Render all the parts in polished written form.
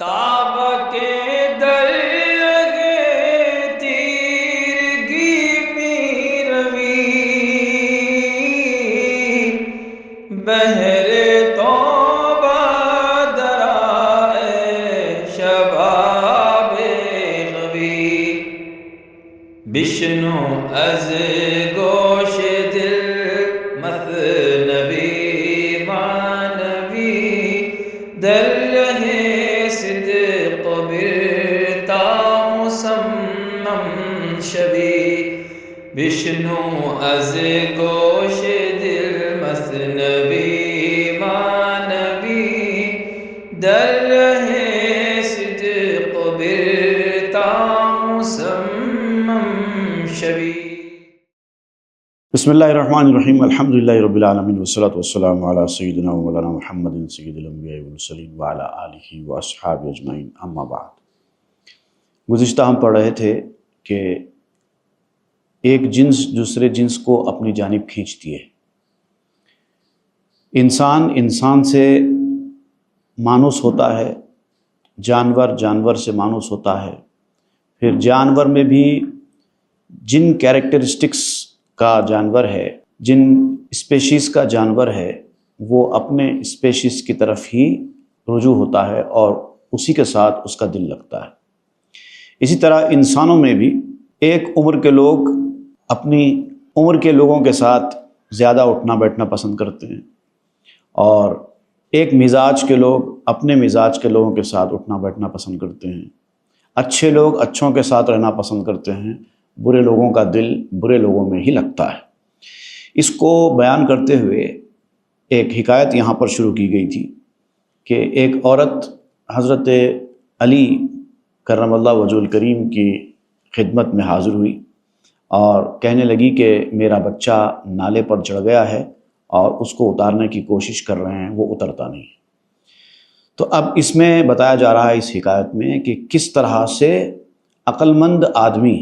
تاب کے درگے تیرگی میں روی بہر توبہ درائے شباب غوی بشنو از گوش دل مثنبی مانوی در رہے صدق برتا مسمم شبی بشنو از گوش دل مثنبی مانوی در رہے صدق برتا مسمم شبی۔ بسم اللہ الرحمن الرحیم، الحمدللہ رب العالمین والصلاة والسلام علی سیدنا و مولانا محمد سید الانبیاء والمرسلین وعلی آلہ واصحابہ اجمعین، اما بعد۔ گزشتہ ہم پڑھ رہے تھے کہ ایک جنس دوسرے جنس کو اپنی جانب کھینچتی ہے۔ انسان سے مانوس ہوتا ہے، جانور سے مانوس ہوتا ہے، پھر جانور میں بھی جن کیریکٹرسٹکس کا جانور ہے، جن اسپیشیز کا جانور ہے، وہ اپنے اسپیشیز کی طرف ہی رجوع ہوتا ہے اور اسی کے ساتھ اس کا دل لگتا ہے۔ اسی طرح انسانوں میں بھی ایک عمر کے لوگ اپنی عمر کے لوگوں کے ساتھ زیادہ اٹھنا بیٹھنا پسند کرتے ہیں، اور ایک مزاج کے لوگ اپنے مزاج کے لوگوں کے ساتھ اٹھنا بیٹھنا پسند کرتے ہیں۔ اچھے لوگ اچھوں کے ساتھ رہنا پسند کرتے ہیں، برے لوگوں کا دل برے لوگوں میں ہی لگتا ہے۔ اس کو بیان کرتے ہوئے ایک حکایت یہاں پر شروع کی گئی تھی کہ ایک عورت حضرت علی کرم اللہ وجہ الکریم کی خدمت میں حاضر ہوئی اور کہنے لگی کہ میرا بچہ نالے پر چڑھ گیا ہے اور اس کو اتارنے کی کوشش کر رہے ہیں، وہ اترتا نہیں۔ تو اب اس میں بتایا جا رہا ہے اس حکایت میں کہ کس طرح سے عقل مند آدمی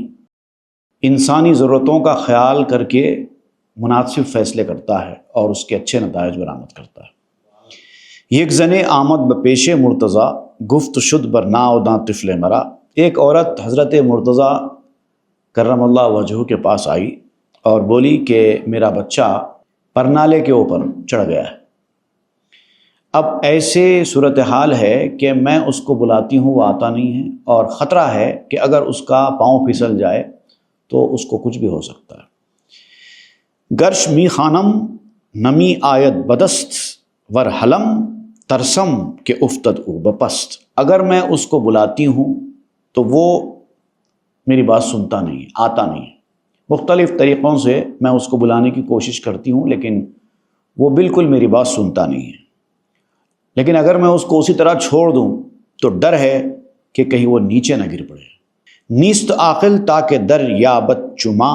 انسانی ضرورتوں کا خیال کر کے مناسب فیصلے کرتا ہے اور اس کے اچھے نتائج برآمد کرتا ہے۔ یک زنے آمد بپیش مرتضی گفت شد بر ناو داں طفل مرا۔ ایک عورت حضرت مرتضی کرم اللہ وجہہ کے پاس آئی اور بولی کہ میرا بچہ پرنالے کے اوپر چڑھ گیا ہے۔ اب ایسے صورتحال ہے کہ میں اس کو بلاتی ہوں، وہ آتا نہیں ہے، اور خطرہ ہے کہ اگر اس کا پاؤں پھسل جائے تو اس کو کچھ بھی ہو سکتا ہے۔ گرش می خانم نمی آیت بدست ور حلم ترسم کے افتد او بپست۔ اگر میں اس کو بلاتی ہوں تو وہ میری بات سنتا نہیں، آتا نہیں۔ مختلف طریقوں سے میں اس کو بلانے کی کوشش کرتی ہوں لیکن وہ بالکل میری بات سنتا نہیں ہے۔ لیکن اگر میں اس کو اسی طرح چھوڑ دوں تو ڈر ہے کہ کہیں وہ نیچے نہ گر پڑے۔ نیست عاقل تاکہ در یابت چما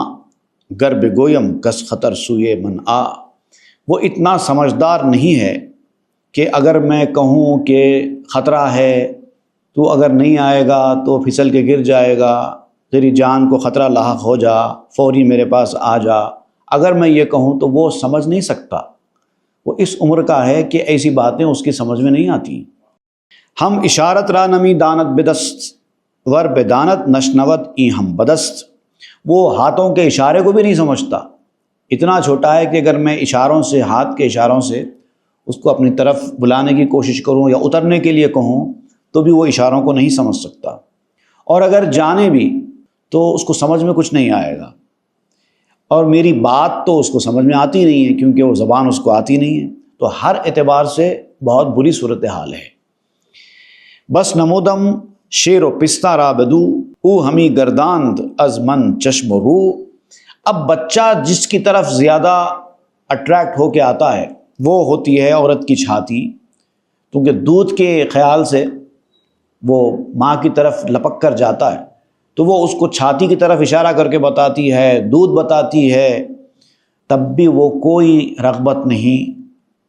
گر بگویم کس خطر سوئے من آ۔ وہ اتنا سمجھدار نہیں ہے کہ اگر میں کہوں کہ خطرہ ہے تو اگر نہیں آئے گا تو پھسل کے گر جائے گا، تیری جان کو خطرہ لاحق ہو جا، فوری میرے پاس آ جا، اگر میں یہ کہوں تو وہ سمجھ نہیں سکتا۔ وہ اس عمر کا ہے کہ ایسی باتیں اس کی سمجھ میں نہیں آتی۔ ہم اشارت را نمی دانت بدست ور بدانت نشنوت ای ہم بدست۔ وہ ہاتھوں کے اشارے کو بھی نہیں سمجھتا، اتنا چھوٹا ہے کہ اگر میں اشاروں سے، ہاتھ کے اشاروں سے اس کو اپنی طرف بلانے کی کوشش کروں یا اترنے کے لیے کہوں تو بھی وہ اشاروں کو نہیں سمجھ سکتا، اور اگر جانے بھی تو اس کو سمجھ میں کچھ نہیں آئے گا، اور میری بات تو اس کو سمجھ میں آتی نہیں ہے کیونکہ وہ زبان اس کو آتی نہیں ہے۔ تو ہر اعتبار سے بہت بری صورتحال ہے۔ بس نمودم شیر و پستہ را بدو او ہمی گرداند از من چشم و رو۔ اب بچہ جس کی طرف زیادہ اٹریکٹ ہو کے آتا ہے وہ ہوتی ہے عورت کی چھاتی، کیونکہ دودھ کے خیال سے وہ ماں کی طرف لپک کر جاتا ہے تو وہ اس کو چھاتی کی طرف اشارہ کر کے بتاتی ہے، دودھ بتاتی ہے، تب بھی وہ کوئی رغبت نہیں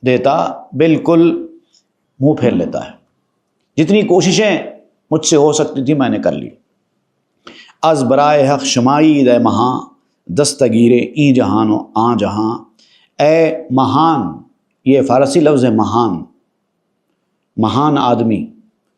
دیتا، بالکل منہ پھیر لیتا ہے۔ جتنی کوششیں مجھ سے ہو سکتی تھی میں نے کر لی۔ از برائے حق شمائید اے مہاں دستگیر ای جہان و آ جہاں۔ اے مہان، یہ فارسی لفظ ہے مہان، مہان آدمی،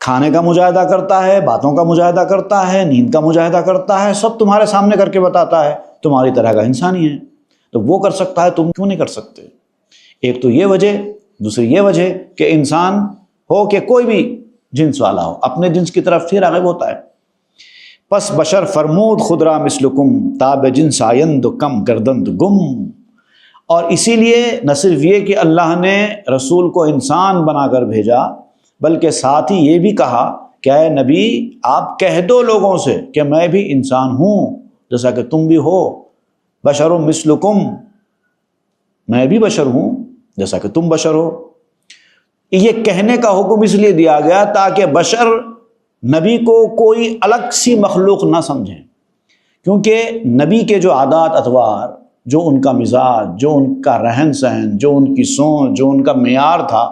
کھانے کا مجاہدہ کرتا ہے، باتوں کا مجاہدہ کرتا ہے، نیند کا مجاہدہ کرتا ہے، سب تمہارے سامنے کر کے بتاتا ہے، تمہاری طرح کا انسان ہی ہے، تو وہ کر سکتا ہے، تم کیوں نہیں کر سکتے؟ ایک تو یہ وجہ، دوسری یہ وجہ کہ انسان ہو کہ کوئی بھی جنس والا ہو، اپنے جنس کی طرف ہی راغب ہوتا ہے۔ پس بشر فرمود خود را مثلکم، تاب جنس آیند کم گردند گم۔ اور اسی لیے نہ صرف یہ کہ اللہ نے رسول کو انسان بنا کر بھیجا، بلکہ ساتھ ہی یہ بھی کہا کہ اے نبی آپ کہہ دو لوگوں سے کہ میں بھی انسان ہوں جیسا کہ تم بھی ہو، بشر مثلکم، میں بھی بشر ہوں جیسا کہ تم بشر ہو۔ یہ کہنے کا حکم اس لیے دیا گیا تاکہ بشر نبی کو کوئی الگ سی مخلوق نہ سمجھیں، کیونکہ نبی کے جو عادات اطوار، جو ان کا مزاج، جو ان کا رہن سہن، جو ان کی سوچ، جو ان کا معیار تھا،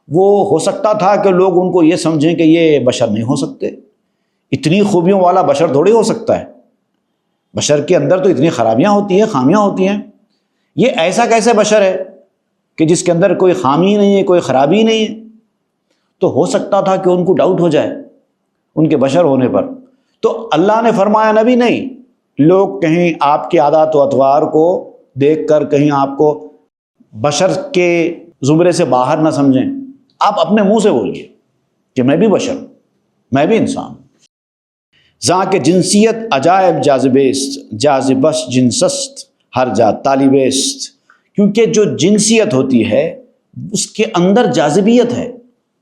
وہ ہو سکتا تھا کہ لوگ ان کو یہ سمجھیں کہ یہ بشر نہیں ہو سکتے، اتنی خوبیوں والا بشر تھوڑی ہو سکتا ہے، بشر کے اندر تو اتنی خرابیاں ہوتی ہیں، خامیاں ہوتی ہیں، یہ ایسا کیسے بشر ہے کہ جس کے اندر کوئی خامی نہیں ہے، کوئی خرابی نہیں ہے؟ تو ہو سکتا تھا کہ ان کو ڈاؤٹ ہو جائے ان کے بشر ہونے پر۔ تو اللہ نے فرمایا نبی نہیں، لوگ کہیں آپ کے عادات و اطوار کو دیکھ کر کہیں آپ کو بشر کے زمرے سے باہر نہ سمجھیں، آپ اپنے منہ سے بولیے کہ میں بھی بشر ہوں، میں بھی انسان ہوں۔ زاں کہ جنسیت عجائب جاذبیست، جاذبش جنسست ہر جا طالبیست، کیونکہ جو جنسیت ہوتی ہے اس کے اندر جاذبیت ہے،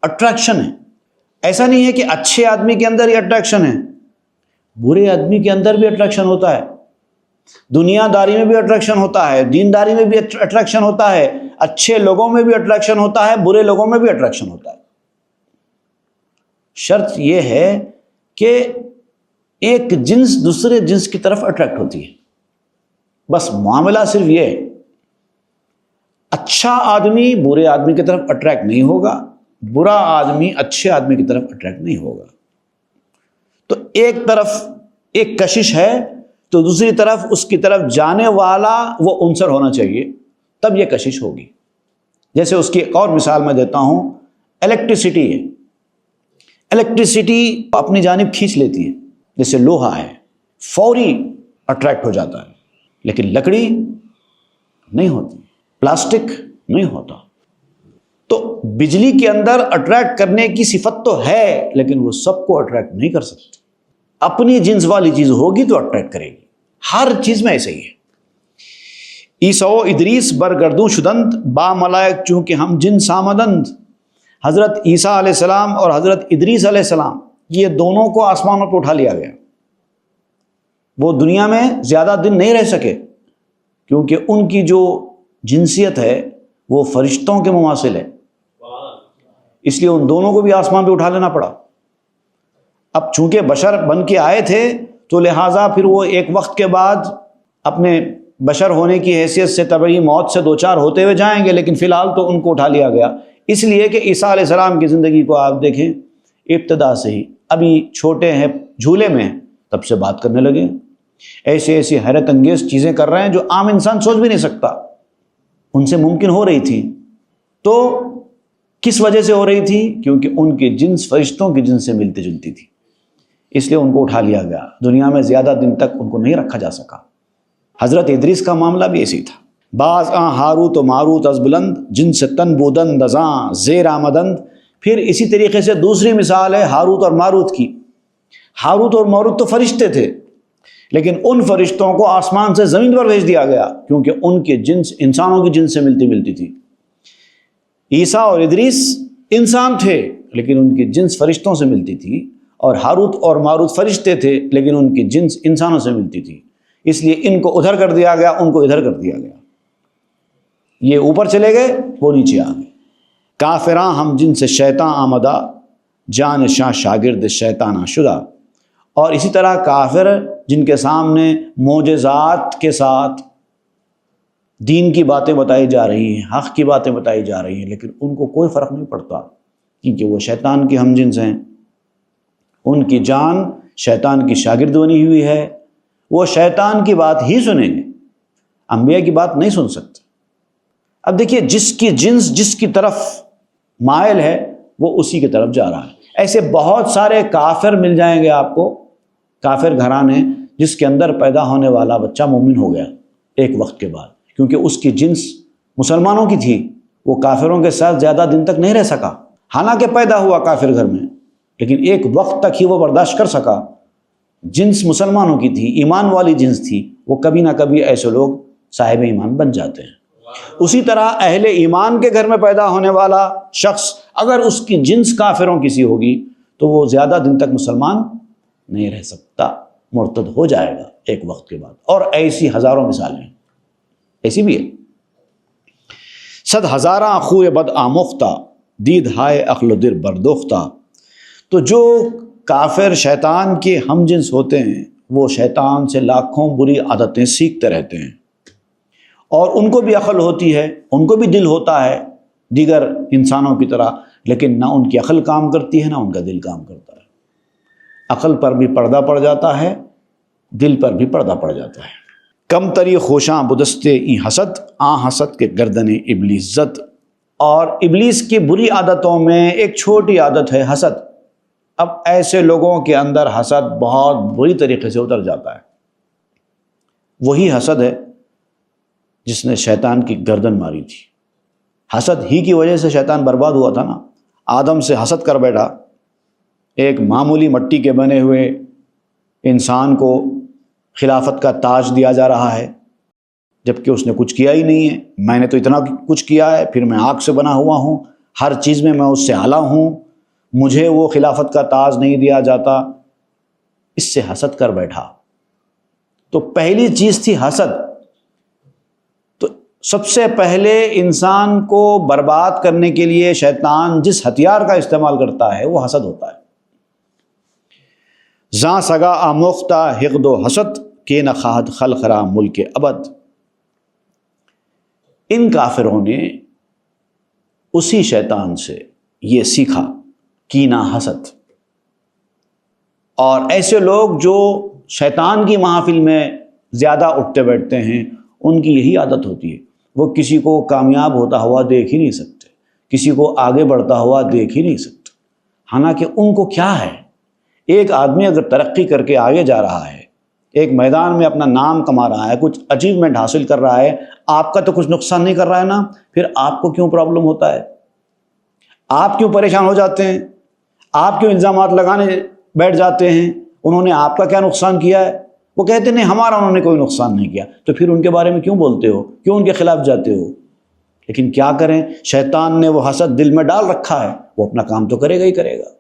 اٹریکشن ہے۔ ایسا نہیں ہے کہ اچھے آدمی کے اندر ہی اٹریکشن ہے، برے آدمی کے اندر بھی اٹریکشن ہوتا ہے، دنیا داری میں بھی اٹریکشن ہوتا ہے، دینداری میں بھی اٹریکشن ہوتا ہے، اچھے لوگوں میں بھی اٹریکشن ہوتا ہے، برے لوگوں میں بھی اٹریکشن ہوتا ہے۔ شرط یہ ہے کہ ایک جنس دوسرے جنس کی طرف اٹریکٹ ہوتی ہے، بس معاملہ صرف یہ ہے۔ اچھا آدمی برے آدمی کی طرف اٹریکٹ نہیں ہوگا، برا آدمی اچھے آدمی کی طرف اٹریکٹ نہیں ہوگا۔ تو ایک طرف ایک کشش ہے تو دوسری طرف اس کی طرف جانے والا وہ عنصر ہونا چاہیے، تب یہ کشش ہوگی۔ جیسے اس کی ایک اور مثال میں دیتا ہوں، الیکٹریسٹی ہے، الیکٹریسٹی اپنی جانب کھینچ لیتی ہے، جیسے لوہا ہے فوری اٹریکٹ ہو جاتا ہے، لیکن لکڑی نہیں ہوتی، پلاسٹک نہیں ہوتا۔ تو بجلی کے اندر اٹریکٹ کرنے کی صفت تو ہے، لیکن وہ سب کو اٹریکٹ نہیں کر سکتی، اپنی جنس والی چیز ہوگی تو اٹریکٹ کرے گی، ہر چیز میں ایسے ہی ہے۔ عیسیٰ و ادریس برگردوں شدند با ملائک چونکہ ہم جنس آمدند، حضرت عیسیٰ علیہ السلام اور حضرت ادریس علیہ السلام یہ دونوں کو آسمانوں پہ اٹھا لیا گیا، وہ دنیا میں زیادہ دن نہیں رہ سکے کیونکہ ان کی جو جنسیت ہے وہ فرشتوں کے مماثل ہے، اس لیے ان دونوں کو بھی آسمان پہ اٹھا لینا پڑا۔ اب چونکہ بشر بن کے آئے تھے تو لہٰذا پھر وہ ایک وقت کے بعد اپنے بشر ہونے کی حیثیت سے طبعی موت سے دوچار ہوتے ہوئے جائیں گے، لیکن فی الحال تو ان کو اٹھا لیا گیا، اس لیے کہ عیسیٰ علیہ السلام کی زندگی کو آپ دیکھیں، ابتدا سے ہی ابھی چھوٹے ہیں، جھولے میں ہیں، تب سے بات کرنے لگے، ایسی حیرت انگیز چیزیں کر رہے ہیں جو عام انسان سوچ بھی نہیں سکتا، ان سے ممکن ہو رہی تھی۔ تو کس وجہ سے ہو رہی تھی؟ کیونکہ ان کی جنس فرشتوں کی جنس سے ملتی جلتی تھی، اس لیے ان کو اٹھا لیا گیا، دنیا میں زیادہ دن تک ان کو نہیں رکھا جا سکا۔ حضرت ادریس کا معاملہ بھی ایسی تھا، بعض ہاروت و ماروت از بلند جن سے تن بودند ازاں زیر آمدند۔ پھر اسی طریقے سے دوسری مثال ہے ہاروت اور ماروت کی۔ ہاروت اور ماروت تو فرشتے تھے، لیکن ان فرشتوں کو آسمان سے زمین پر بھیج دیا گیا کیونکہ ان کی جنس انسانوں کی جنس سے ملتی تھی۔ عیسیٰ اور ادریس انسان تھے لیکن ان کی جنس فرشتوں سے ملتی تھی، اور ہاروت اور ماروت فرشتے تھے لیکن ان کی جنس انسانوں سے ملتی تھی، اس لیے ان کو ادھر کر دیا گیا، ان کو ادھر کر دیا گیا، یہ اوپر چلے گئے، وہ نیچے آ گئے۔ کافراں ہم جن سے شیطان آمدہ جان شاہ شاگرد شیطانہ شدہ۔ اور اسی طرح کافر جن کے سامنے معجزات کے ساتھ دین کی باتیں بتائی جا رہی ہیں، حق کی باتیں بتائی جا رہی ہیں، لیکن ان کو کوئی فرق نہیں پڑتا کیونکہ وہ شیطان کے ہم جنس ہیں، ان کی جان شیطان کی شاگرد بنی ہوئی ہے، وہ شیطان کی بات ہی سنیں گے، انبیاء کی بات نہیں سن سکتے۔ اب دیکھیے، جس کی جنس جس کی طرف مائل ہے وہ اسی کی طرف جا رہا ہے۔ ایسے بہت سارے کافر مل جائیں گے آپ کو، کافر گھرانے جس کے اندر پیدا ہونے والا بچہ مومن ہو گیا ایک وقت کے بعد، کیونکہ اس کی جنس مسلمانوں کی تھی، وہ کافروں کے ساتھ زیادہ دن تک نہیں رہ سکا، حالانکہ پیدا ہوا کافر گھر میں، لیکن ایک وقت تک ہی وہ برداشت کر سکا، جنس مسلمانوں کی تھی، ایمان والی جنس تھی، وہ کبھی نہ کبھی ایسے لوگ صاحب ایمان بن جاتے ہیں۔ اسی طرح اہل ایمان کے گھر میں پیدا ہونے والا شخص اگر اس کی جنس کافروں کی سی ہوگی تو وہ زیادہ دن تک مسلمان نہیں رہ سکتا، مرتد ہو جائے گا ایک وقت کے بعد۔ اور ایسی ہزاروں مثالیں ہیں، ایسی بھی ہے۔ صد ہزاراں خوئے بد آموختہ، دید ہائے عقل و دل بردوختہ۔ تو جو کافر شیطان کے ہم جنس ہوتے ہیں وہ شیطان سے لاکھوں بری عادتیں سیکھتے رہتے ہیں، اور ان کو بھی عقل ہوتی ہے، ان کو بھی دل ہوتا ہے دیگر انسانوں کی طرح، لیکن نہ ان کی عقل کام کرتی ہے نہ ان کا دل کام کرتا ہے۔ عقل پر بھی پردہ پڑ جاتا ہے، دل پر بھی پردہ پڑ جاتا ہے۔ کم تری خوشاں بدستے ای حسد، حسد کے گردن ابلیس زد۔ اور ابلیس کی بری عادتوں میں ایک چھوٹی عادت ہے حسد۔ اب ایسے لوگوں کے اندر حسد بہت بری طریقے سے اتر جاتا ہے۔ وہی حسد ہے جس نے شیطان کی گردن ماری تھی، حسد ہی کی وجہ سے شیطان برباد ہوا تھا نا۔ آدم سے حسد کر بیٹھا، ایک معمولی مٹی کے بنے ہوئے انسان کو خلافت کا تاج دیا جا رہا ہے، جبکہ اس نے کچھ کیا ہی نہیں ہے۔ میں نے تو اتنا کچھ کیا ہے، پھر میں آگ سے بنا ہوا ہوں، ہر چیز میں میں اس سے اعلیٰ ہوں، مجھے وہ خلافت کا تاج نہیں دیا جاتا، اس سے حسد کر بیٹھا۔ تو پہلی چیز تھی حسد۔ تو سب سے پہلے انسان کو برباد کرنے کے لیے شیطان جس ہتھیار کا استعمال کرتا ہے وہ حسد ہوتا ہے۔ زاں سگا آموختہ حقد و حسد، کے نخواہد خلق را ملک ابد۔ ان کافروں نے اسی شیطان سے یہ سیکھا کینہ حسد۔ اور ایسے لوگ جو شیطان کی محافل میں زیادہ اٹھتے بیٹھتے ہیں ان کی یہی عادت ہوتی ہے، وہ کسی کو کامیاب ہوتا ہوا دیکھ ہی نہیں سکتے، کسی کو آگے بڑھتا ہوا دیکھ ہی نہیں سکتے، حالانکہ ان کو کیا ہے؟ ایک آدمی اگر ترقی کر کے آگے جا رہا ہے، ایک میدان میں اپنا نام کما رہا ہے، کچھ اچیومنٹ حاصل کر رہا ہے، آپ کا تو کچھ نقصان نہیں کر رہا ہے نا، پھر آپ کو کیوں پرابلم ہوتا ہے؟ آپ کیوں پریشان ہو جاتے ہیں؟ آپ کیوں الزامات لگانے بیٹھ جاتے ہیں؟ انہوں نے آپ کا کیا نقصان کیا ہے؟ وہ کہتے نہیں ہمارا انہوں نے کوئی نقصان نہیں کیا، تو پھر ان کے بارے میں کیوں بولتے ہو، کیوں ان کے خلاف جاتے ہو؟ لیکن کیا کریں، شیطان نے وہ حسد دل میں ڈال رکھا ہے، وہ اپنا کام تو کرے گا ہی کرے گا۔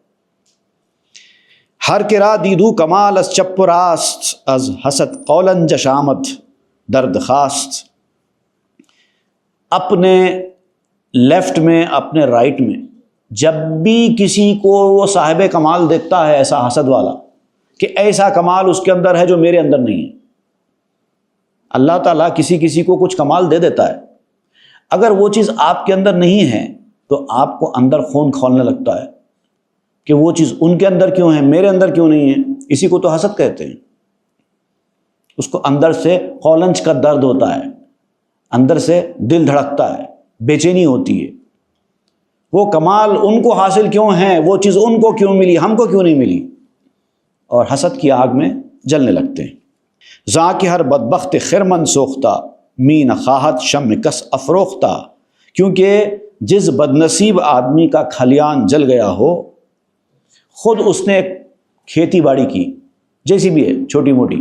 ہر کرا دیدو کمال از چپ راست، از حسد قولن جشامت درد خواست۔ اپنے لیفٹ میں، اپنے رائٹ میں جب بھی کسی کو وہ صاحب کمال دیکھتا ہے ایسا حسد والا کہ ایسا کمال اس کے اندر ہے جو میرے اندر نہیں ہے، اللہ تعالیٰ کسی کسی کو کچھ کمال دے دیتا ہے، اگر وہ چیز آپ کے اندر نہیں ہے تو آپ کو اندر خون کھولنے لگتا ہے کہ وہ چیز ان کے اندر کیوں ہے، میرے اندر کیوں نہیں ہے۔ اسی کو تو حسد کہتے ہیں۔ اس کو اندر سے قولنج کا درد ہوتا ہے، اندر سے دل دھڑکتا ہے، بے چینی ہوتی ہے، وہ کمال ان کو حاصل کیوں ہیں، وہ چیز ان کو کیوں ملی، ہم کو کیوں نہیں ملی، اور حسد کی آگ میں جلنے لگتے ہیں۔ زاں کہ ہر بدبخت خرمن سوختہ، می نخواہت شم کس افروختہ۔ کیونکہ جس بدنصیب آدمی کا کھلیان جل گیا ہو، خود اس نے کھیتی باڑی کی، جیسی بھی ہے چھوٹی موٹی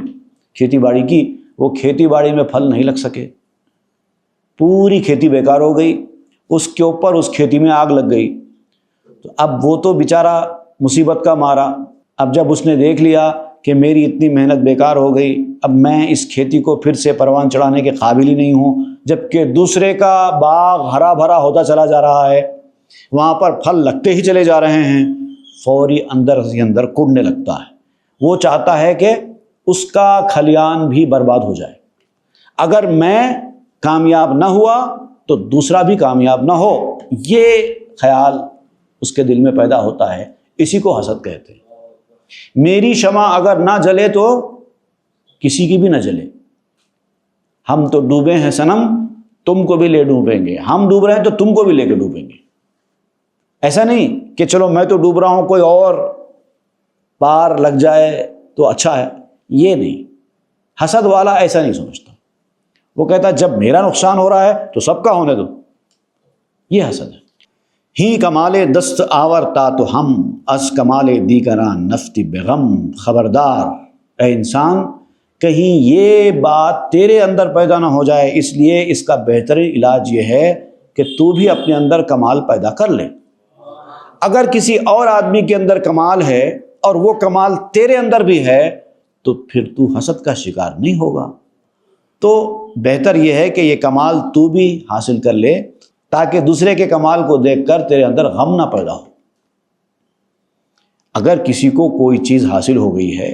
کھیتی باڑی کی، وہ کھیتی باڑی میں پھل نہیں لگ سکے، پوری کھیتی بیکار ہو گئی، اس کے اوپر اس کھیتی میں آگ لگ گئی، تو اب وہ تو بیچارہ مصیبت کا مارا، اب جب اس نے دیکھ لیا کہ میری اتنی محنت بیکار ہو گئی، اب میں اس کھیتی کو پھر سے پروان چڑھانے کے قابل ہی نہیں ہوں، جبکہ دوسرے کا باغ ہرا بھرا ہوتا چلا جا رہا ہے، وہاں پر پھل لگتے ہی چلے جا رہے ہیں، فوری اندر ہی اندر کڑنے لگتا ہے، وہ چاہتا ہے کہ اس کا کھلیان بھی برباد ہو جائے، اگر میں کامیاب نہ ہوا تو دوسرا بھی کامیاب نہ ہو، یہ خیال اس کے دل میں پیدا ہوتا ہے، اسی کو حسد کہتے ہیں۔ میری شمع اگر نہ جلے تو کسی کی بھی نہ جلے، ہم تو ڈوبے ہیں صنم، تم کو بھی لے ڈوبیں گے، ہم ڈوب رہے ہیں تو تم کو بھی لے کے ڈوبیں گے، ایسا نہیں کہ چلو میں تو ڈوب رہا ہوں، کوئی اور پار لگ جائے تو اچھا ہے، یہ نہیں. حسد والا ایسا نہیں سمجھتا، وہ کہتا ہے جب میرا نقصان ہو رہا ہے تو سب کا ہونے دو. یہ حسد ہے. ہی کمال دست آورتا تو ہم از کمال دیگران نفتی بغم. خبردار اے انسان، کہیں یہ بات تیرے اندر پیدا نہ ہو جائے، اس لیے اس کا بہترین علاج یہ ہے کہ تو بھی اپنے اندر کمال پیدا کر لے. اگر کسی اور آدمی کے اندر کمال ہے اور وہ کمال تیرے اندر بھی ہے تو پھر تو حسد کا شکار نہیں ہوگا. تو بہتر یہ ہے کہ یہ کمال تو بھی حاصل کر لے تاکہ دوسرے کے کمال کو دیکھ کر تیرے اندر غم نہ پیدا ہو. اگر کسی کو کوئی چیز حاصل ہو گئی ہے،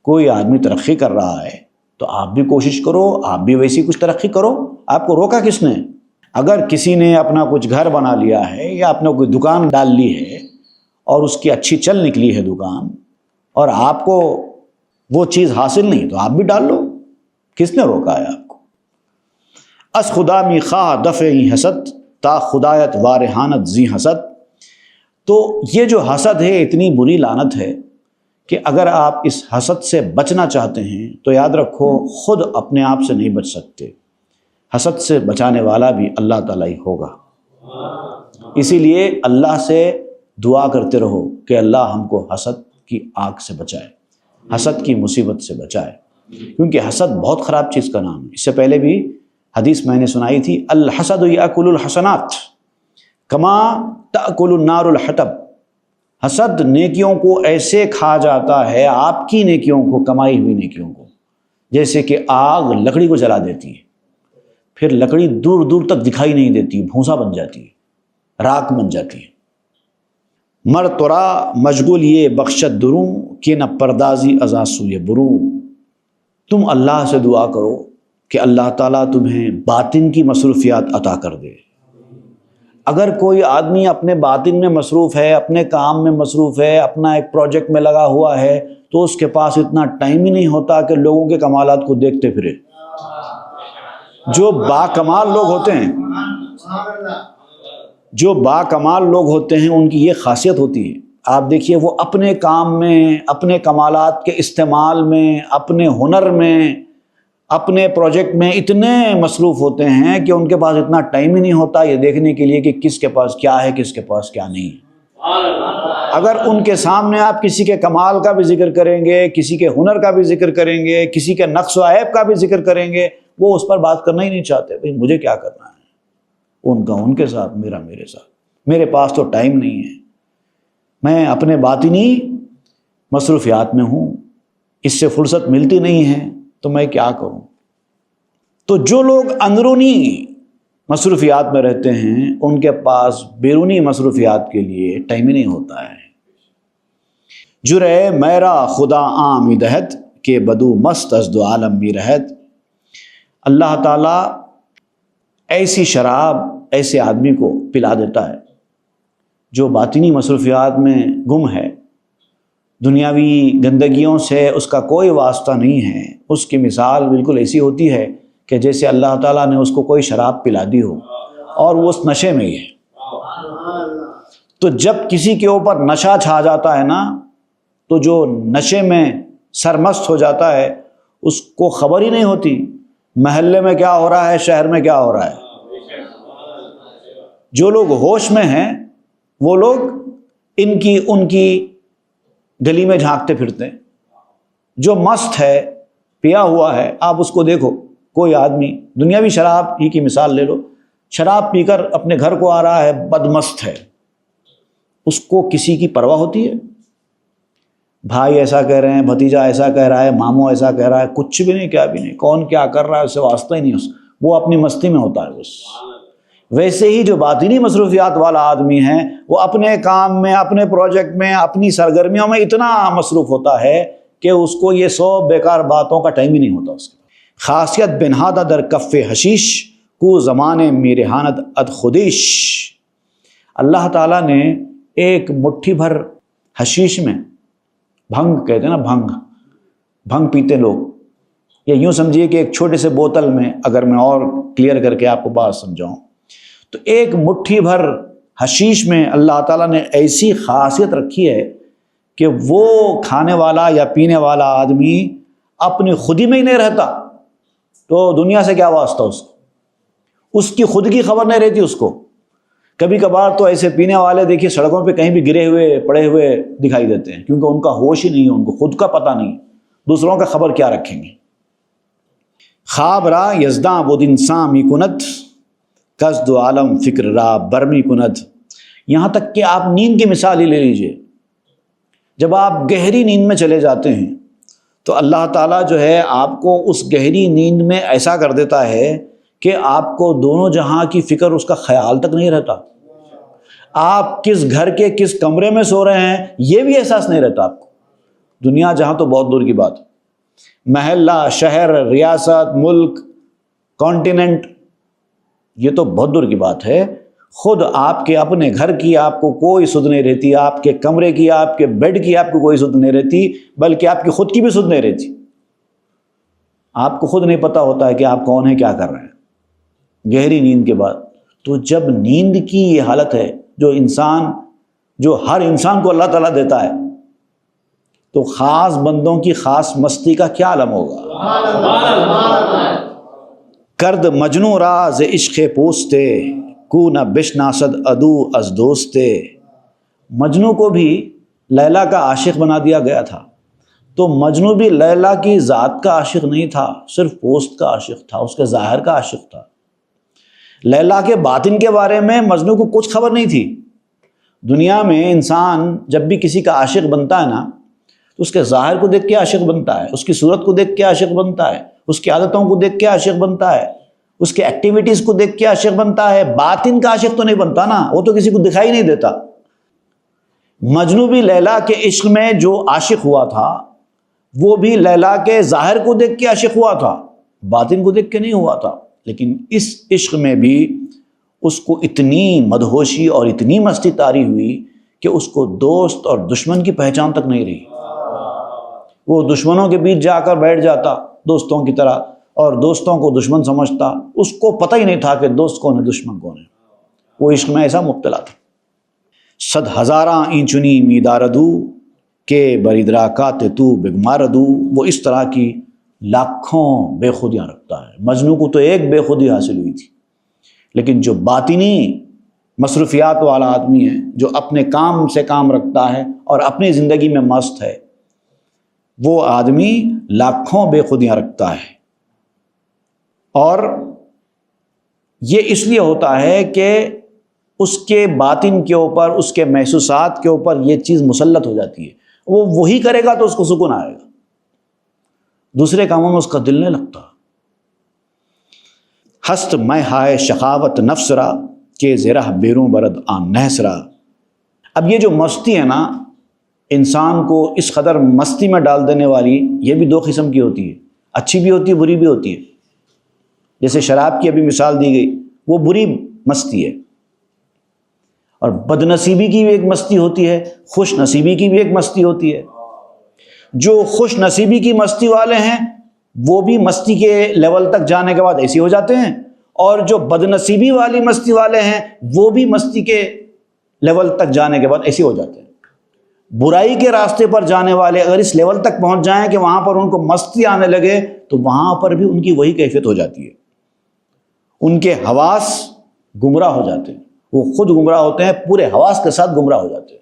کوئی آدمی ترقی کر رہا ہے، تو آپ بھی کوشش کرو، آپ بھی ویسی کچھ ترقی کرو. آپ کو روکا کس نے؟ اگر کسی نے اپنا کچھ گھر بنا لیا ہے یا اپنا کوئی دکان ڈال لی ہے اور اس کی اچھی چل نکلی ہے دکان، اور آپ کو وہ چیز حاصل نہیں، تو آپ بھی ڈال لو. کس نے روکا ہے آپ کو؟ اس خدا می خواہ دفعی حسد تا خدایت وارحانت زی حسد. تو یہ جو حسد ہے اتنی بری لعنت ہے کہ اگر آپ اس حسد سے بچنا چاہتے ہیں تو یاد رکھو خود اپنے آپ سے نہیں بچ سکتے، حسد سے بچانے والا بھی اللہ تعالیٰ ہی ہوگا. اسی لیے اللہ سے دعا کرتے رہو کہ اللہ ہم کو حسد کی آگ سے بچائے، حسد کی مصیبت سے بچائے، کیونکہ حسد بہت خراب چیز کا نام ہے. اس سے پہلے بھی حدیث میں نے سنائی تھی، الحسد یاکل الحسنات کما تاکل النار الحطب. حسد نیکیوں کو ایسے کھا جاتا ہے، آپ کی نیکیوں کو، کمائی ہوئی نیکیوں کو، جیسے کہ آگ لکڑی کو جلا دیتی ہے، پھر لکڑی دور دور تک دکھائی نہیں دیتی، بھونسا بن جاتی ہے، راکھ بن جاتی ہے. مر ترا مشغول یہ بخشت دروں کہ نہ پردازی ازا سوئے بروں. تم اللہ سے دعا کرو کہ اللہ تعالیٰ تمہیں باطن کی مصروفیات عطا کر دے. اگر کوئی آدمی اپنے باطن میں مصروف ہے، اپنے کام میں مصروف ہے، اپنا ایک پروجیکٹ میں لگا ہوا ہے، تو اس کے پاس اتنا ٹائم ہی نہیں ہوتا کہ لوگوں کے کمالات کو دیکھتے پھرے. جو باکمال لوگ ہوتے ہیں، جو باکمال لوگ ہوتے ہیں، ان کی یہ خاصیت ہوتی ہے. آپ دیکھیے وہ اپنے کام میں، اپنے کمالات کے استعمال میں، اپنے ہنر میں، اپنے پروجیکٹ میں اتنے مصروف ہوتے ہیں کہ ان کے پاس اتنا ٹائم ہی نہیں ہوتا یہ دیکھنے کے لیے کہ کس کے پاس کیا ہے، کس کے پاس کیا نہیں ہے. اگر ان کے سامنے آپ کسی کے کمال کا بھی ذکر کریں گے، کسی کے ہنر کا بھی ذکر کریں گے، کسی کے نقص و عیب کا بھی ذکر کریں گے، وہ اس پر بات کرنا ہی نہیں چاہتے. بھئی مجھے کیا کرنا ہے، ان کا ان کے ساتھ، میرا میرے ساتھ، میرے پاس تو ٹائم نہیں ہے، میں اپنے باطنی مصروفیات میں ہوں، اس سے فرصت ملتی نہیں ہے، تو میں کیا کروں. تو جو لوگ اندرونی مصروفیات میں رہتے ہیں ان کے پاس بیرونی مصروفیات کے لیے ٹائم ہی نہیں ہوتا ہے. جرے میرا خدا عام دہت کہ بدو مست از دو عالم بھی رہت. اللہ تعالیٰ ایسی شراب ایسے آدمی کو پلا دیتا ہے جو باطنی مصروفیات میں گم ہے، دنیاوی گندگیوں سے اس کا کوئی واسطہ نہیں ہے. اس کی مثال بالکل ایسی ہوتی ہے کہ جیسے اللہ تعالیٰ نے اس کو کوئی شراب پلا دی ہو اور وہ اس نشے میں ہی ہے. تو جب کسی کے اوپر نشہ چھا جاتا ہے نا، تو جو نشے میں سرمست ہو جاتا ہے اس کو خبر ہی نہیں ہوتی محلے میں کیا ہو رہا ہے، شہر میں کیا ہو رہا ہے. جو لوگ ہوش میں ہیں وہ لوگ ان کی گلی میں جھانکتے پھرتے ہیں. جو مست ہے، پیا ہوا ہے، آپ اس کو دیکھو، کوئی آدمی دنیاوی شراب ہی کی مثال لے لو، شراب پی کر اپنے گھر کو آ رہا ہے، بدمست ہے، اس کو کسی کی پرواہ ہوتی ہے؟ بھائی ایسا کہہ رہے ہیں، بھتیجا ایسا کہہ رہا ہے، ماموں ایسا کہہ رہا ہے، کچھ بھی نہیں، کیا بھی نہیں، کون کیا کر رہا ہے اس سے واسطہ ہی نہیں، وہ اپنی مستی میں ہوتا ہے بس. ویسے ہی جو باطنی مصروفیات والا آدمی ہے وہ اپنے کام میں، اپنے پروجیکٹ میں، اپنی سرگرمیوں میں اتنا مصروف ہوتا ہے کہ اس کو یہ 100 بیکار باتوں کا ٹائم ہی نہیں ہوتا اس کے. خاصیت بنہادہ در کف حشیش کو زمانے میرحانت اد خودیش. اللہ تعالیٰ نے ایک مٹھی بھر حشیش میں، بھنگ کہتے ہیں نا، بھنگ پیتے لوگ، یا یوں سمجھیے کہ ایک چھوٹے سے بوتل میں، اگر میں اور کلیئر کر کے آپ کو بات سمجھاؤں، تو ایک مٹھی بھر حشیش میں اللہ تعالیٰ نے ایسی خاصیت رکھی ہے کہ وہ کھانے والا یا پینے والا آدمی اپنی خودی میں ہی نہیں رہتا تو دنیا سے کیا واسطہ اس کی خود کی خبر نہیں رہتی اس کو. کبھی کبھار تو ایسے پینے والے دیکھیے سڑکوں پہ کہیں بھی گرے ہوئے پڑے ہوئے دکھائی دیتے ہیں، کیونکہ ان کا ہوش ہی نہیں ہے، ان کو خود کا پتہ نہیں، دوسروں کا خبر کیا رکھیں گے. خواب را یزداں بود انسان می کند قصد و عالم فکر را برمی کند. یہاں تک کہ آپ نیند کی مثال ہی لے لیجئے، جب آپ گہری نیند میں چلے جاتے ہیں تو اللہ تعالیٰ جو ہے آپ کو اس گہری نیند میں ایسا کر دیتا ہے کہ آپ کو دونوں جہاں کی فکر، اس کا خیال تک نہیں رہتا. آپ کس گھر کے کس کمرے میں سو رہے ہیں یہ بھی احساس نہیں رہتا آپ کو. دنیا جہاں تو بہت دور کی بات، محلہ، شہر، ریاست، ملک، کانٹیننٹ، یہ تو بہت دور کی بات ہے. خود آپ کے اپنے گھر کی آپ کو کوئی سدھ نہیں رہتی، آپ کے کمرے کی، آپ کے بیڈ کی آپ کو کوئی سدھ نہیں رہتی، بلکہ آپ کی خود کی بھی سدھ نہیں رہتی. آپ کو خود نہیں پتہ ہوتا ہے کہ آپ کون ہیں، کیا کر رہے ہیں گہری نیند کے بعد. تو جب نیند کی یہ حالت ہے جو ہر انسان کو اللہ تعالیٰ دیتا ہے، تو خاص بندوں کی خاص مستی کا کیا عالم ہوگا. کرد مجنو راز عشق پوستے کو نہ بشناسد ادو از دوستے. مجنو کو بھی لیلا کا عاشق بنا دیا گیا تھا، تو مجنو بھی لیلا کی ذات کا عاشق نہیں تھا، صرف پوسٹ کا عاشق تھا، اس کے ظاہر کا عاشق تھا. لیلا کے باطن کے بارے میں مجنو کو کچھ خبر نہیں تھی. دنیا میں انسان جب بھی کسی کا عاشق بنتا ہے نا، تو اس کے ظاہر کو دیکھ کے عاشق بنتا ہے، اس کی صورت کو دیکھ کے عاشق بنتا ہے، اس کی عادتوں کو دیکھ کے عاشق بنتا ہے، اس کے ایکٹیویٹیز کو دیکھ کے عاشق بنتا ہے. باطن کا عاشق تو نہیں بنتا نا، وہ تو کسی کو دکھائی نہیں دیتا. مجنو بھی لیلا کے عشق میں جو عاشق ہوا تھا، وہ بھی لیلا کے ظاہر کو دیکھ کے عاشق ہوا تھا، باطن کو دیکھ کے نہیں ہوا تھا. لیکن اس عشق میں بھی اس کو اتنی مدہوشی اور اتنی مستی طاری ہوئی کہ اس کو دوست اور دشمن کی پہچان تک نہیں رہی. وہ دشمنوں کے بیچ جا کر بیٹھ جاتا دوستوں کی طرح، اور دوستوں کو دشمن سمجھتا. اس کو پتہ ہی نہیں تھا کہ دوست کون ہے، دشمن کون ہے. وہ عشق میں ایسا مبتلا تھا. صد ہزاراں اینچنی میداردو کہ بریدراکات تو بگماردو. وہ اس طرح کی لاکھوں بے خودیاں رکھتا ہے. مجنو کو تو ایک بے خودی حاصل ہوئی تھی، لیکن جو باطنی مصروفیات والا آدمی ہے، جو اپنے کام سے کام رکھتا ہے اور اپنی زندگی میں مست ہے، وہ آدمی لاکھوں بے خودیاں رکھتا ہے. اور یہ اس لیے ہوتا ہے کہ اس کے باطن کے اوپر، اس کے محسوسات کے اوپر یہ چیز مسلط ہو جاتی ہے. وہ وہی کرے گا تو اس کو سکون آئے گا، دوسرے کاموں میں اس کا دل نہیں لگتا. ہست میں ہائے شقاوت نفس را کہ زرہ بیروں برد آن نحس را. اب یہ جو مستی ہے نا، انسان کو اس قدر مستی میں ڈال دینے والی، یہ بھی دو قسم کی ہوتی ہے، اچھی بھی ہوتی ہے، بری بھی ہوتی ہے. جیسے شراب کی ابھی مثال دی گئی، وہ بری مستی ہے. اور بد نصیبی کی بھی ایک مستی ہوتی ہے، خوش نصیبی کی بھی ایک مستی ہوتی ہے. جو خوش نصیبی کی مستی والے ہیں وہ بھی مستی کے لیول تک جانے کے بعد ایسی ہو جاتے ہیں، اور جو بد نصیبی والی مستی والے ہیں وہ بھی مستی کے لیول تک جانے کے بعد ایسی ہو جاتے ہیں. برائی کے راستے پر جانے والے اگر اس لیول تک پہنچ جائیں کہ وہاں پر ان کو مستی آنے لگے، تو وہاں پر بھی ان کی وہی کیفیت ہو جاتی ہے. ان کے حواس گمراہ ہو جاتے ہیں، وہ خود گمراہ ہوتے ہیں، پورے حواس کے ساتھ گمراہ ہو جاتے ہیں.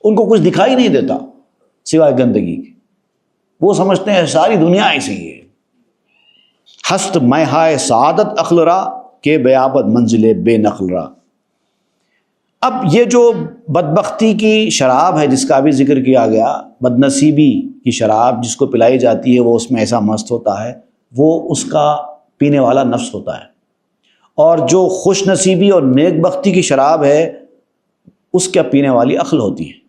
ان کو کچھ دکھائی نہیں دیتا سوائے گندگی کے. وہ سمجھتے ہیں ساری دنیا ایسی ہی ہے. ہست میں ہائے سعادت عقل را کہ بیابد منزل بے نقل را. اب یہ جو بدبختی کی شراب ہے جس کا بھی ذکر کیا گیا، بد نصیبی کی شراب جس کو پلائی جاتی ہے، وہ اس میں ایسا مست ہوتا ہے، وہ اس کا پینے والا نفس ہوتا ہے. اور جو خوش نصیبی اور نیک بختی کی شراب ہے، اس کا پینے والی عقل ہوتی ہے.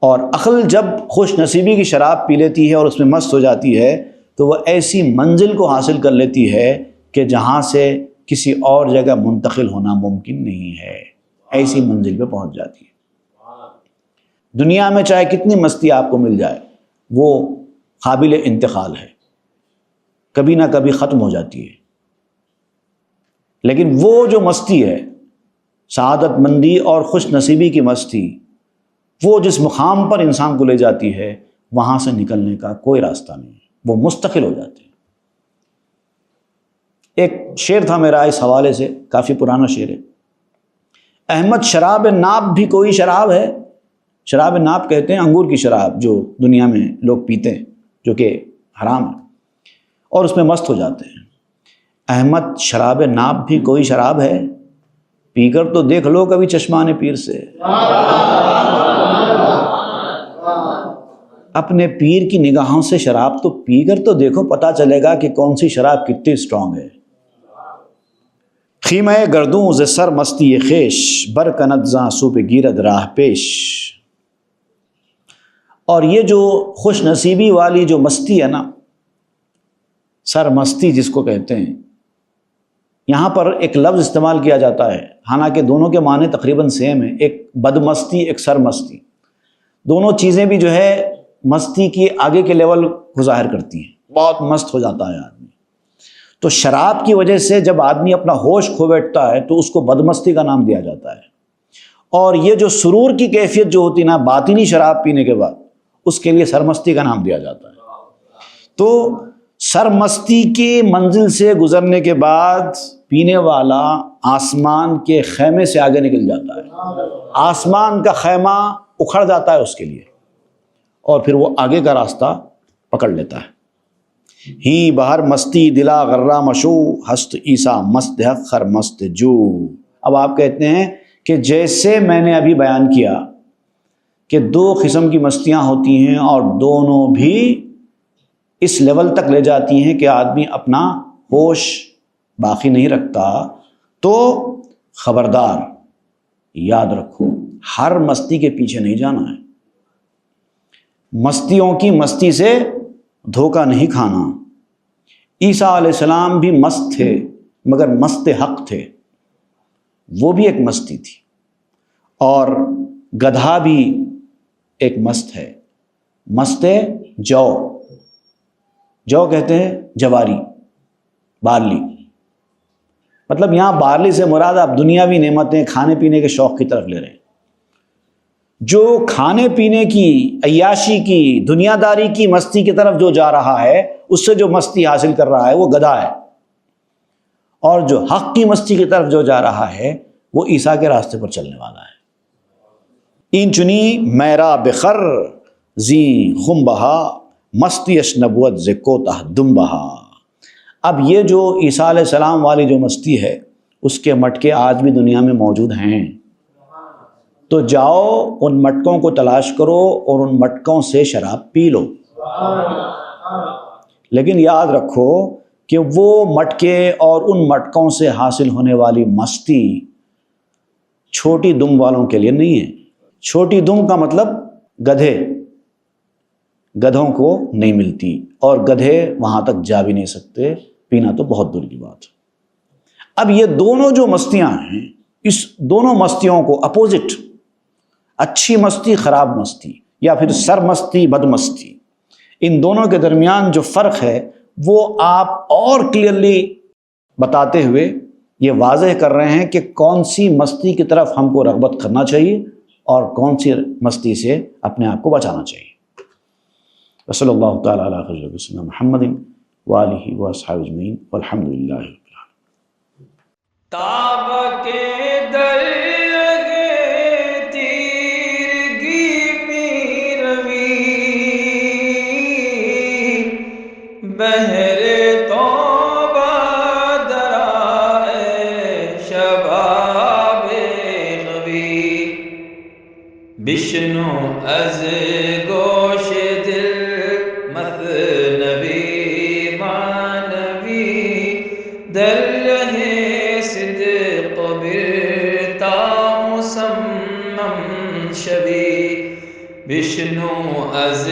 اور عقل جب خوش نصیبی کی شراب پی لیتی ہے اور اس میں مست ہو جاتی ہے، تو وہ ایسی منزل کو حاصل کر لیتی ہے کہ جہاں سے کسی اور جگہ منتقل ہونا ممکن نہیں ہے. ایسی منزل پہ پہنچ جاتی ہے. دنیا میں چاہے کتنی مستی آپ کو مل جائے، وہ قابل انتقال ہے، کبھی نہ کبھی ختم ہو جاتی ہے. لیکن وہ جو مستی ہے سعادت مندی اور خوش نصیبی کی مستی وہ جس مقام پر انسان کو لے جاتی ہے وہاں سے نکلنے کا کوئی راستہ نہیں، وہ مستقل ہو جاتے ہیں۔ ایک شعر تھا میرا اس حوالے سے، کافی پرانا شعر ہے، احمد شراب ناب بھی کوئی شراب ہے۔ شراب ناب کہتے ہیں انگور کی شراب جو دنیا میں لوگ پیتے ہیں، جو کہ حرام ہے، اور اس میں مست ہو جاتے ہیں۔ احمد شراب ناب بھی کوئی شراب ہے، پی کر تو دیکھ لو کبھی چشمان پیر سے۔ اپنے پیر کی نگاہوں سے شراب تو پی کر تو دیکھو، پتہ چلے گا کہ کون سی شراب کتنی اسٹرانگ ہے۔ خیمہ گردوں ز سر مستی خیش، برکند زاں سو پہ گیرد راہ پیش۔ اور یہ جو خوش نصیبی والی جو مستی ہے نا، سر مستی جس کو کہتے ہیں، یہاں پر ایک لفظ استعمال کیا جاتا ہے، حالانکہ دونوں کے معنی تقریباً سیم ہیں، ایک بدمستی ایک سر مستی، دونوں چیزیں بھی جو ہے مستی کی آگے کے لیول کو ظاہر کرتی ہیں، بہت مست ہو جاتا ہے آدمی۔ تو شراب کی وجہ سے جب آدمی اپنا ہوش کھو بیٹھتا ہے تو اس کو بدمستی کا نام دیا جاتا ہے، اور یہ جو سرور کی کیفیت جو ہوتی ہے نا باطنی شراب پینے کے بعد، اس کے لیے سرمستی کا نام دیا جاتا ہے۔ تو سرمستی کی منزل سے گزرنے کے بعد پینے والا آسمان کے خیمے سے آگے نکل جاتا ہے، آسمان کا خیمہ اکھڑ جاتا ہے اس کے لیے، اور پھر وہ آگے کا راستہ پکڑ لیتا ہے۔ ہی بہر مستی دلا غرہ مشو، ہست عیسیٰ مست حق خر مست جو۔ اب آپ کہتے ہیں کہ جیسے میں نے ابھی بیان کیا کہ دو قسم کی مستیاں ہوتی ہیں اور دونوں بھی اس لیول تک لے جاتی ہیں کہ آدمی اپنا ہوش باقی نہیں رکھتا، تو خبردار یاد رکھو ہر مستی کے پیچھے نہیں جانا ہے، مستیوں کی مستی سے دھوکہ نہیں کھانا۔ عیسیٰ علیہ السلام بھی مست تھے مگر مست حق تھے، وہ بھی ایک مستی تھی، اور گدھا بھی ایک مست ہے، مست جو، جو کہتے ہیں جواری، بارلی، مطلب یہاں بارلی سے مراد آپ دنیاوی نعمتیں کھانے پینے کے شوق کی طرف لے رہے ہیں۔ جو کھانے پینے کی، عیاشی کی، دنیا داری کی مستی کی طرف جو جا رہا ہے، اس سے جو مستی حاصل کر رہا ہے وہ گدھا ہے، اور جو حق کی مستی کی طرف جو جا رہا ہے وہ عیسیٰ کے راستے پر چلنے والا ہے۔ این چنی میرا بخر زی خم بہا، مستی اش نبوت ز کوتاہ دم بہا۔ اب یہ جو عیسیٰ علیہ السلام والی جو مستی ہے، اس کے مٹکے آج بھی دنیا میں موجود ہیں، تو جاؤ ان مٹکوں کو تلاش کرو اور ان مٹکوں سے شراب پی لو، لیکن یاد رکھو کہ وہ مٹکے اور ان مٹکوں سے حاصل ہونے والی مستی چھوٹی دم والوں کے لیے نہیں ہے۔ چھوٹی دم کا مطلب گدھے، گدھوں کو نہیں ملتی، اور گدھے وہاں تک جا بھی نہیں سکتے، پینا تو بہت دور کی بات۔ اب یہ دونوں جو مستیاں ہیں، اس دونوں مستیوں کو اپوزٹ، اچھی مستی خراب مستی، یا پھر سر مستی بد مستی، ان دونوں کے درمیان جو فرق ہے وہ آپ اور کلیئرلی بتاتے ہوئے یہ واضح کر رہے ہیں کہ کون سی مستی کی طرف ہم کو رغبت کرنا چاہیے اور کون سی مستی سے اپنے آپ کو بچانا چاہیے۔ صلی اللہ تعالیٰ علیہ خیر سیدنا محمد وآلہ واصحابہ اجمعین والحمد للہ رب العالمین۔ تاب کے درگے تیرگی میں روی، بہر توبہ درائے شباب غوی، بشنو از گوش دل مثنوی معنوی، در رہے صدق برتا مسمم شوی، بشنو از